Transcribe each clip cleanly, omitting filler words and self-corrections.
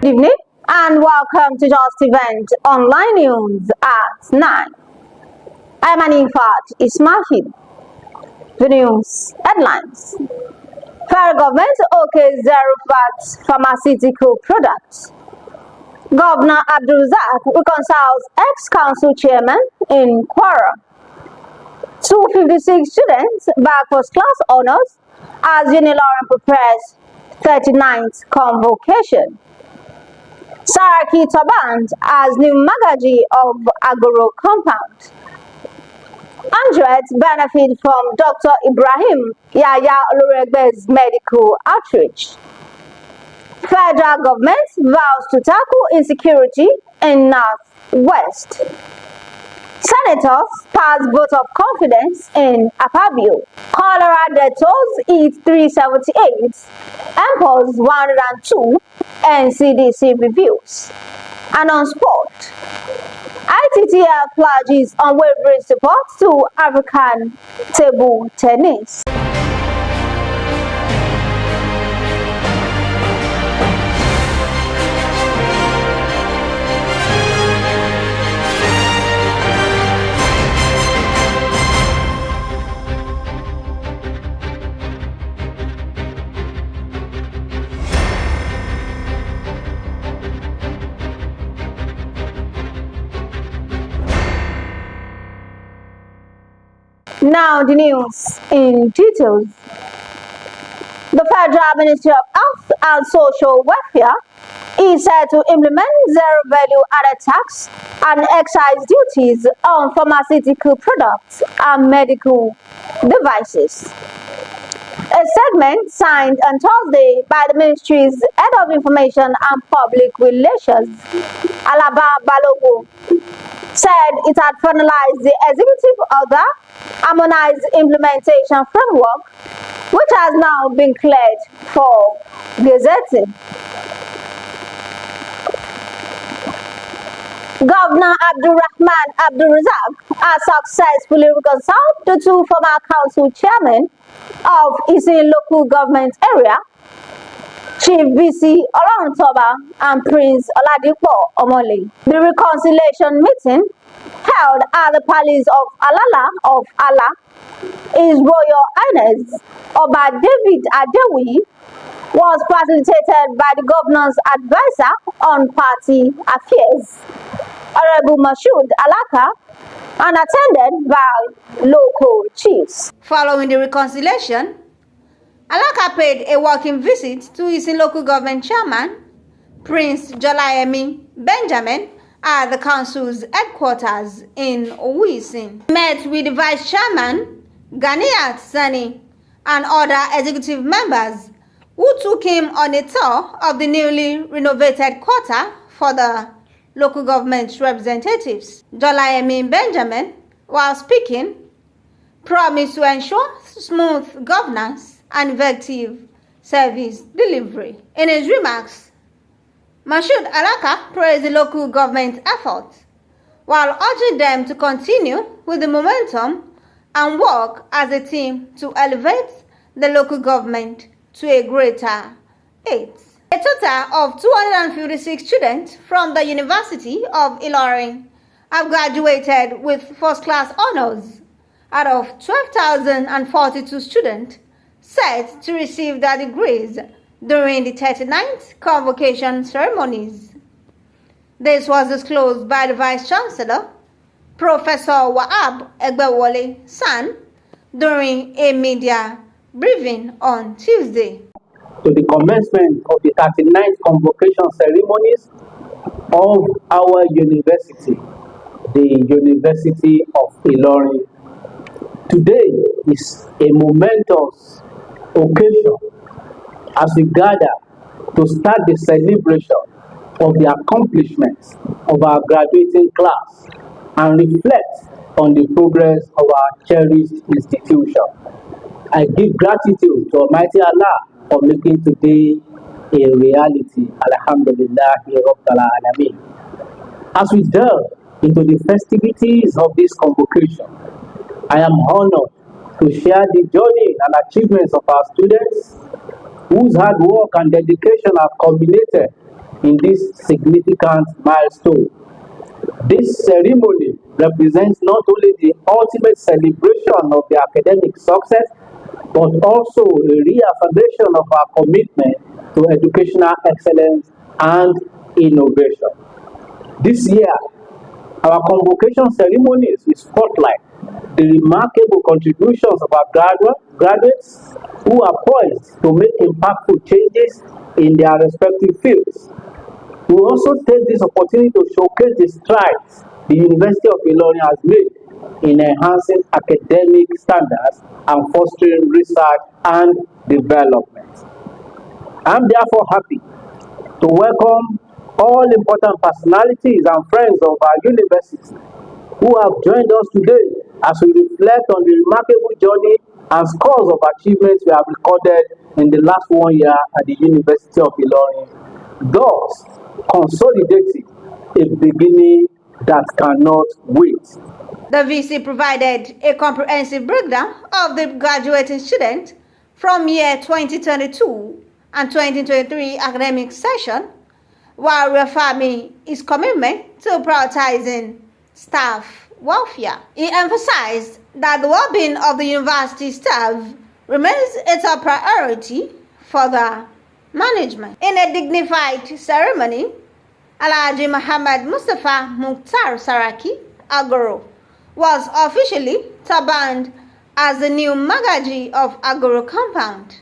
Good evening and welcome to Just Event Online News at 9. I'm Anifat Ismail. The news headlines. Federal government okays zero VAT pharmaceutical products. Governor Abdulrazak reconciles ex-council chairman in Kwara. 256 students back first class honors as Uniloran prepares 39th convocation. Saraki Taband as new Magaji of Agoro compound. Hundreds benefit from Dr. Ibrahim Yaya Oluregbe's medical outreach. Federal government vows to tackle insecurity in Northwest. Senators pass vote of confidence in Akpabio. Cholera death tolls hit 378, MPOS 102, NCDC reviews. And on sport, ITTF pledges unwavering support to African table tennis. Now the news in details. The Federal Ministry of Health and Social Welfare is set to implement zero value added tax and excise duties on pharmaceutical products and medical devices. A statement signed on Thursday by the ministry's Head of Information and Public Relations, Alaba Balogun, said it had finalized the executive order harmonized implementation framework, which has now been cleared for gazetting. Governor Abdulrahman Abdulrazak has successfully reconciled the two former council chairmen of Isin local government area, Chief VC Oloruntoba and Prince Oladipo Omole. The reconciliation meeting, held at the Palace of Alala of Allah, His Royal Highness Oba David Adewi, was facilitated by the governor's advisor on party affairs, Honorable Mashood Alaka, and attended by local chiefs. Following the reconciliation, Alaka paid a walking visit to his local government chairman, Prince Jolayemi Benjamin, at the council's headquarters in Owisin. He met with the vice chairman, Ganiat Sani, and other executive members who took him on a tour of the newly renovated quarter for the local government representatives. Jolayemi Benjamin, while speaking, promised to ensure smooth governance and effective service delivery. In his remarks, Mashood Alaka praised the local government efforts, while urging them to continue with the momentum and work as a team to elevate the local government to a greater height. A total of 256 students from the University of Ilorin have graduated with first-class honors out of 12,042 students set to receive their degrees during the 39th convocation ceremonies. This was disclosed by the Vice Chancellor, Professor Wahab Egbewole San, during a media briefing on Tuesday. To the commencement of the 39th convocation ceremonies of our university, the University of Ilorin. Today is a momentous occasion as we gather to start the celebration of the accomplishments of our graduating class and reflect on the progress of our cherished institution. I give gratitude to Almighty Allah for making today a reality. Alhamdulillah, Rabbil Alameen. As we delve into the festivities of this convocation, I am honored to share the journey and achievements of our students whose hard work and dedication have culminated in this significant milestone. This ceremony represents not only the ultimate celebration of the academic success, but also a reaffirmation of our commitment to educational excellence and innovation. This year, our convocation ceremonies will spotlight the remarkable contributions of our graduates who are poised to make impactful changes in their respective fields. We will also take this opportunity to showcase the strides the University of Ilorin has made in enhancing academic standards and fostering research and development. I'm therefore happy to welcome all important personalities and friends of our university who have joined us today as we reflect on the remarkable journey and scores of achievements we have recorded in the last 1 year at the University of Ilorin, thus consolidating a beginning that cannot wait. The VC provided a comprehensive breakdown of the graduating students from year 2022 and 2023 academic session, while reaffirming its commitment to prioritizing staff welfare. He emphasized that the well-being of the university staff remains a top priority for the management. In a dignified ceremony, Alhaji Muhammad Mustafa Mukhtar Saraki Agoro was officially turbaned as the new Magaji of Agoro Compound,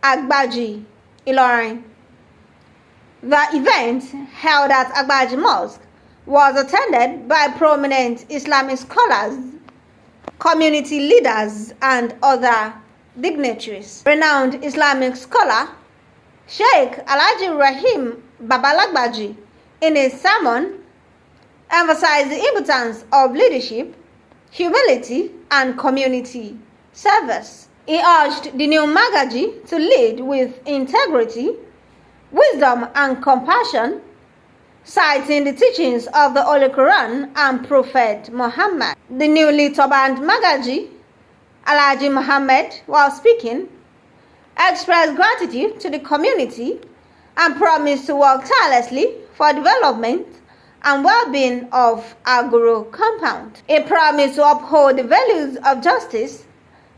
Agbaji, Ilorin. The event, held at Agbaji Mosque, was attended by prominent Islamic scholars, community leaders, and other dignitaries. Renowned Islamic scholar Sheikh Alhaji Rahim Babalagbaji, in a sermon, emphasized the importance of leadership, humility, and community service. He urged the new Magaji to lead with integrity, wisdom, and compassion, citing the teachings of the Holy Quran and Prophet Muhammad. The newly turbaned Magaji, Alhaji Muhammad, while speaking, expressed gratitude to the community and promised to work tirelessly for development and well-being of Agoro Compound. He promised to uphold the values of justice,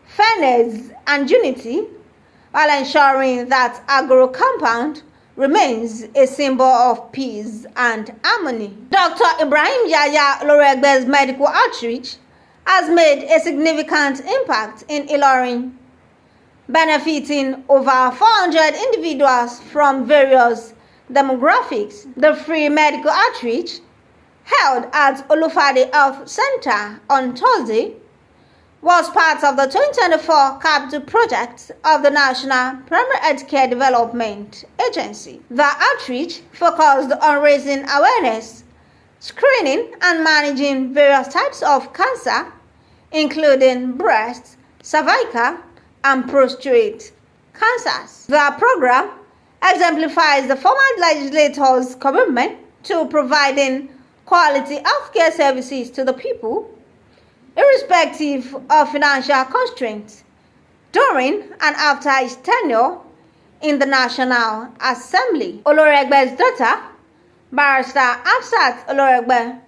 fairness, and unity, while ensuring that Agoro Compound remains a symbol of peace and harmony. Dr. Ibrahim Yaya Oloregbe's medical outreach has made a significant impact in Ilorin, benefiting over 400 individuals from various demographics. The free medical outreach held at Olufade Health Center on Thursday was part of the 2024 capital project of the National Primary Healthcare Development Agency. The outreach focused on raising awareness, screening, and managing various types of cancer, including breast, cervical, and prostate cancers. The program exemplifies the former legislator's commitment to providing quality healthcare services to the people, irrespective of financial constraints, during and after his tenure in the National Assembly. Oloregbe's daughter, Barrister Hafsat Oloregbe,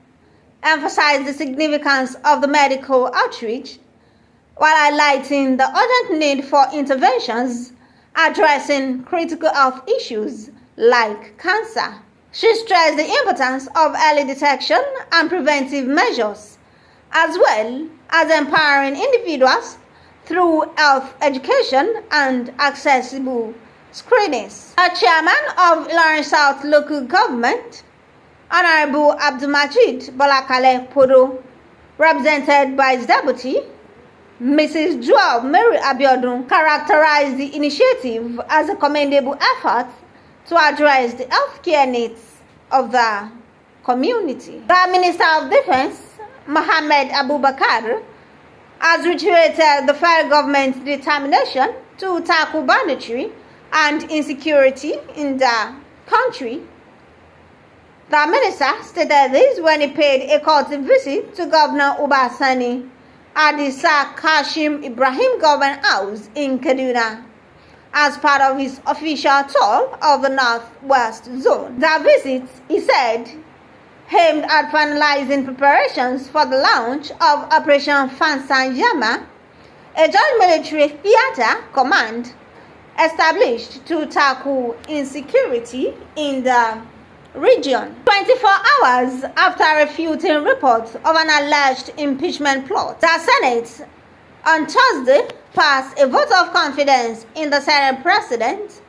emphasized the significance of the medical outreach while highlighting the urgent need for interventions addressing critical health issues like cancer. She stressed the importance of early detection and preventive measures, as well as empowering individuals through health education and accessible screenings. The chairman of Ilorin South Local Government, Honorable Abdulmajid Bolakale Podo, represented by his deputy, Mrs. Joel Mary Abiodun, characterized the initiative as a commendable effort to address the healthcare needs of the community. The Minister of Defense, Mohammed Abubakar, has reiterated the federal government's determination to tackle banditry and insecurity in the country. The minister stated this when he paid a courtesy visit to Governor Uba Sani at the Sir Kashim Ibrahim Government House in Kaduna as part of his official tour of the Northwest Zone. The visit, he said, aimed at finalizing preparations for the launch of Operation Fansanyama, a joint military theater command established to tackle insecurity in the region. 24 hours after refuting reports of an alleged impeachment plot, the Senate on Thursday passed a vote of confidence in the Senate President,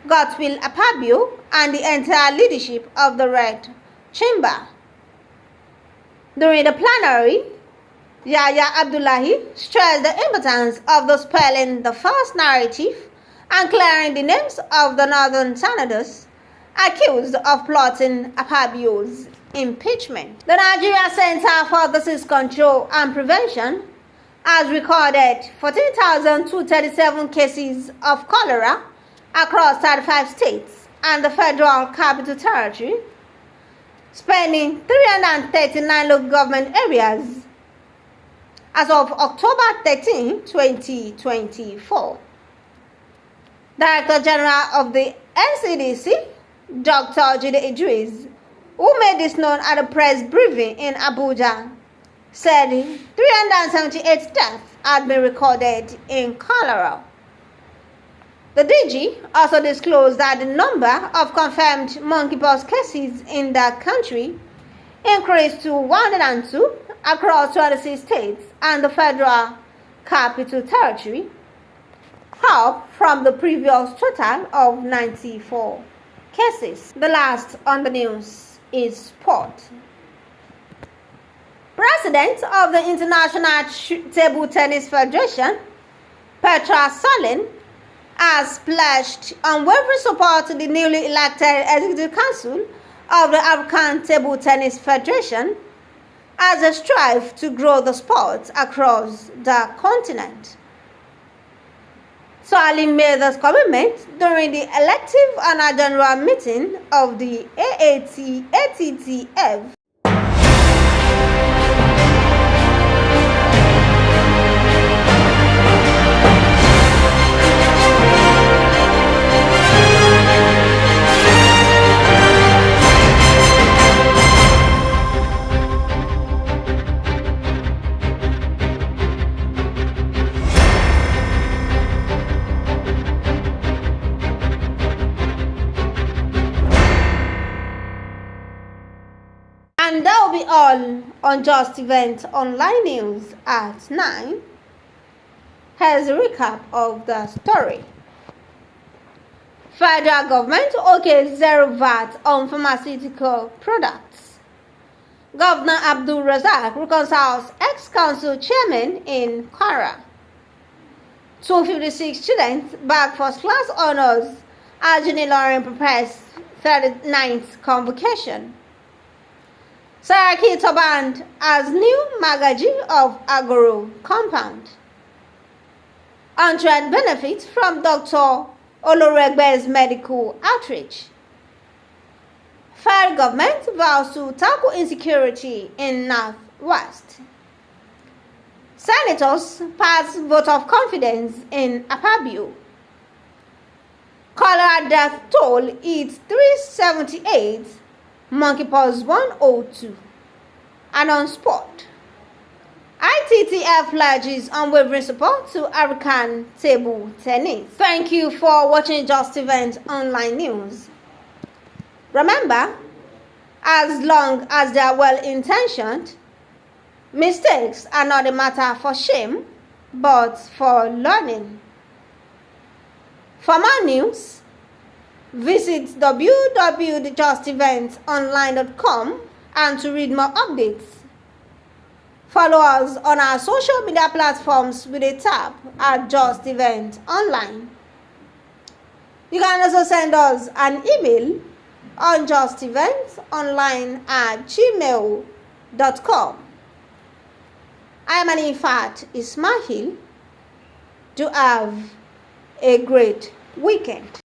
Godswill Akpabio, and the entire leadership of the Red Chamber. During the plenary, Yahya Abdullahi stressed the importance of dispelling the false narrative and clearing the names of the northern senators accused of plotting Akpabio's impeachment. The Nigeria Center for Disease Control and Prevention has recorded 14,237 cases of cholera across 35 states and the Federal Capital Territory, spanning 339 local government areas as of October 13, 2024. Director General of the NCDC, Dr. Jide Idris, who made this known at a press briefing in Abuja, said 378 deaths had been recorded in cholera. The DG also disclosed that the number of confirmed monkeypox cases in the country increased to 102 across 26 states and the Federal Capital Territory, up from the previous total of 94 cases. The last on the news is sport. President of the International Table Tennis Federation, Petra Solin, has pledged unwavering support to the newly elected Executive Council of the African Table Tennis Federation as they strive to grow the sport across the continent. Solin made this commitment during the elective annual general meeting of the ATTF. And that will be all on Just Event Online News at 9. Here's a recap of the story. Federal government okays zero VAT on pharmaceutical products. Governor Abdul Razak reconciles ex-council chairman in Kwara. 256 students back first-class honors as Unilorin prepares 39th convocation. Saraki Toband as new Magaji of Agoro compound. 100 benefits from Dr. Oloregbe's medical outreach. Federal government vows to tackle insecurity in Northwest. Senators pass vote of confidence in Akpabio. Cholera death toll hits 378. Monkeypox 102. And on sport, ITTF pledges unwavering support to African table tennis. Thank you for watching Just Event Online News. Remember, as long as they are well-intentioned, mistakes are not a matter for shame, but for learning. For more news, visit www.justeventsonline.com and to read more updates. Follow us on our social media platforms with a tab at Just Event Online. You can also send us an email on justeventsonline@gmail.com. I am Anifat Ismail. Do have a great weekend.